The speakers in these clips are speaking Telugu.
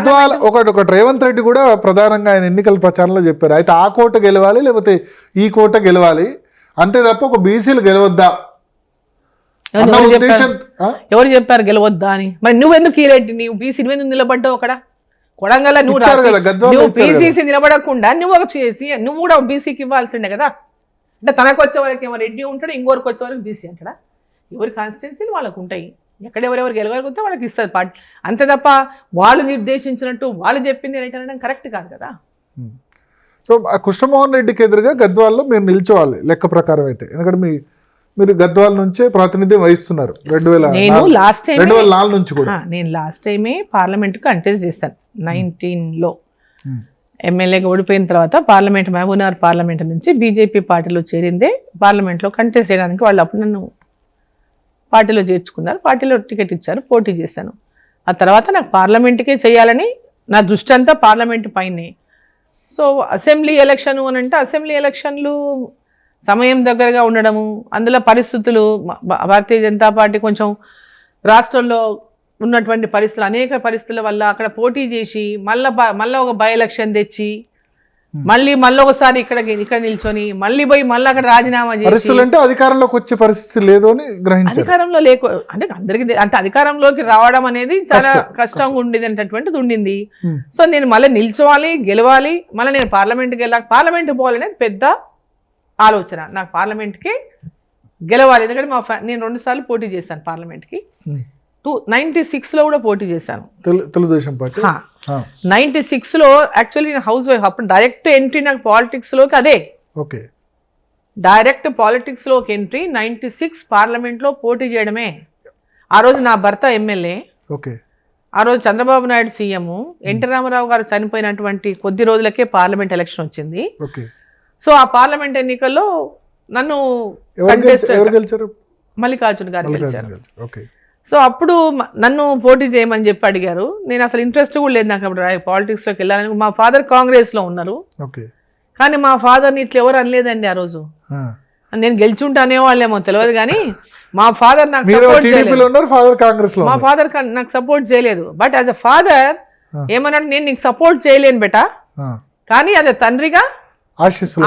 గద్వాల ఒకటి రేవంత్ రెడ్డి కూడా ప్రధానంగా ఆయన ఎన్నికల ప్రచారంలో చెప్పారు, అయితే ఆ కోట గెలవాలి లేకపోతే ఈ కోట గెలవాలి అంతే తప్ప ఒక బీసీలు గెలవద్దా అన్న ఉద్దేశం. ఎవరు చెప్పారు గెలవద్దా అని? మరి నువ్వెందుకు ఈ రెడ్డి నీవు బీసీ నువ్వెందుకు నిలబడ్డావు అక్కడ కొడంగల్? నువ్వు బీసీసీ నిలబడకుండా నువ్వు కూడా బీసీకి ఇవ్వాల్సిండే కదా. అంటే తనకు వచ్చే వరకు ఏమో రెడ్డి ఉంటాడు, ఇంకోరికి వచ్చే వరకు బీసీ అంటాడా? ఎవరి కాన్స్టిట్యున్సీలు వాళ్ళకు ఉంటాయి, ఎక్కడెవరెవరు గెలవగలిగితే వాళ్ళకి ఇస్తుంది పార్టీ, అంతే తప్ప వాళ్ళు నిర్దేశించినట్టు వాళ్ళు చెప్పింది రైట్ అనడం కరెక్ట్ కాదు కదా. సో కృష్ణమోహన్ రెడ్డికి ఎదురుగా గద్వాల్లో మీరు నిల్చోవాలి లెక్క ప్రకారం అయితే, ఎందుకంటే మీరు గద్వాల నుంచే ప్రాతినిధ్యం వహిస్తున్నారు 2004 నుంచి కూడా. నేను లాస్ట్ టైమే పార్లమెంట్ కంటెస్ట్ చేశాను 19లో. ఎమ్మెల్యేగా ఓడిపోయిన తర్వాత పార్లమెంట్ మహబూబ్నగర్ పార్లమెంట్ నుంచి బీజేపీ పార్టీలో చేరిందే పార్లమెంట్లో కంటెస్ట్ చేయడానికి. వాళ్ళు అప్పుడు నన్ను పార్టీలో చేర్చుకున్నారు, పార్టీలో టికెట్ ఇచ్చారు, పోటీ చేశాను. ఆ తర్వాత నాకు పార్లమెంట్కే చేయాలని నా దృష్టి అంతా పార్లమెంట్ పైనే. సో అసెంబ్లీ ఎలక్షన్ అని అంటే అసెంబ్లీ ఎలక్షన్లు సమయం దగ్గరగా ఉండడము, అందులో పరిస్థితులు భారతీయ జనతా పార్టీ కొంచెం రాష్ట్రంలో ఉన్నటువంటి పరిస్థితులు అనేక పరిస్థితుల వల్ల అక్కడ పోటీ చేసి మళ్ళీ ఒక బై ఎలక్షన్ తెచ్చి మళ్ళీ ఒకసారి ఇక్కడ నిల్చొని మళ్ళీ పోయి మళ్ళీ అక్కడ రాజీనామా చేసి అంటే అధికారంలోకి వచ్చే పరిస్థితి లేదు అని గ్రహించారు. అధికారంలో అంటే అందరికీ అంటే అధికారంలోకి రావడం అనేది చాలా కష్టంగా ఉండేది అనేటటువంటిది ఉండింది. సో నేను మళ్ళీ నిల్చోవాలి, గెలవాలి, మళ్ళీ నేను పార్లమెంట్ పోవాలనేది పెద్ద ఆలోచన. నాకు పార్లమెంట్కి గెలవాలి, ఎందుకంటే నేను 2 సార్లు పోటీ చేశాను పార్లమెంట్కి. 96లో కూడా పోటీ చేశాను తెలుగుదేశం పార్టీ. 96లో యాక్చువల్లీ నేను హౌస్ వైఫ్, అప్పుడు డైరెక్ట్ ఎంట్రీ నాకు పాలిటిక్స్లోకి అదే. ఓకే, డైరెక్ట్ పాలిటిక్స్లోకి ఎంట్రీ 96 పార్లమెంట్లో పోటీ చేయడమే. ఆ రోజు నా భర్త ఎమ్మెల్యే, ఓకే, ఆ రోజు చంద్రబాబు నాయుడు సీఎం, ఎన్టీ రామారావు గారు చనిపోయినటువంటి కొద్ది రోజులకే పార్లమెంట్ ఎలక్షన్ వచ్చింది. సో ఆ పార్లమెంట్ ఎన్నికల్లో నన్ను మల్లికార్జున గారు గెలిచారు. సో అప్పుడు నన్ను పోటీ చేయమని చెప్పి అడిగారు. నేను అసలు ఇంట్రెస్ట్ కూడా లేదు నాకు అప్పుడు పాలిటిక్స్లోకి వెళ్ళాలని. మా ఫాదర్ కాంగ్రెస్లో ఉన్నారు, కానీ మా ఫాదర్ని ఇట్లా ఎవరు అనలేదండి ఆ రోజు. నేను గెలిచుంటే అనేవాళ్ళేమో తెలియదు, కానీ మా ఫాదర్ నాకు సపోర్ట్ చేయలేదు. మా ఫాదర్ నాకు సపోర్ట్ చేయలేదు. బట్ యాజ్ అ ఫాదర్ ఏమన్నాడు, నేను నీకు సపోర్ట్ చేయలేను బెటా, కానీ అదే తండ్రిగా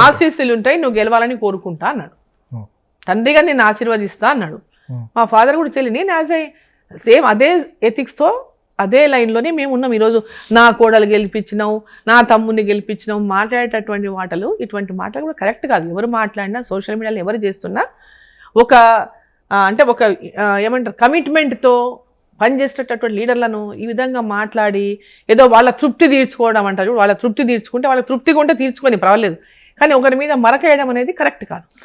ఆశీస్సులు ఉంటాయి, నువ్వు గెలవాలని కోరుకుంటా అన్నాడు. తండ్రిగా నేను ఆశీర్వదిస్తా అన్నాడు. మా ఫాదర్ కూడా చెల్లి నేను సేమ్ అదే ఎథిక్స్తో అదే లైన్లోనే మేము ఉన్నాం. ఈరోజు నా కోడలు గెలిపించినావు, నా తమ్ముడిని గెలిపించినావు, మాట్లాడేటటువంటి మాటలు, ఇటువంటి మాటలు కూడా కరెక్ట్ కాదు. ఎవరు మాట్లాడినా సోషల్ మీడియాలో ఎవరు చేస్తున్నా ఒక ఏమంటారు కమిట్మెంట్తో పనిచేసేటటువంటి లీడర్లను ఈ విధంగా మాట్లాడి ఏదో వాళ్ళ తృప్తి తీర్చుకోవడం అంటారు. వాళ్ళ తృప్తి తీర్చుకుంటే వాళ్ళ తృప్తిగా ఉంటే తీర్చుకొని పర్వాలేదు, కానీ ఒకరి మీద మరకేయడం అనేది కరెక్ట్ కాదు.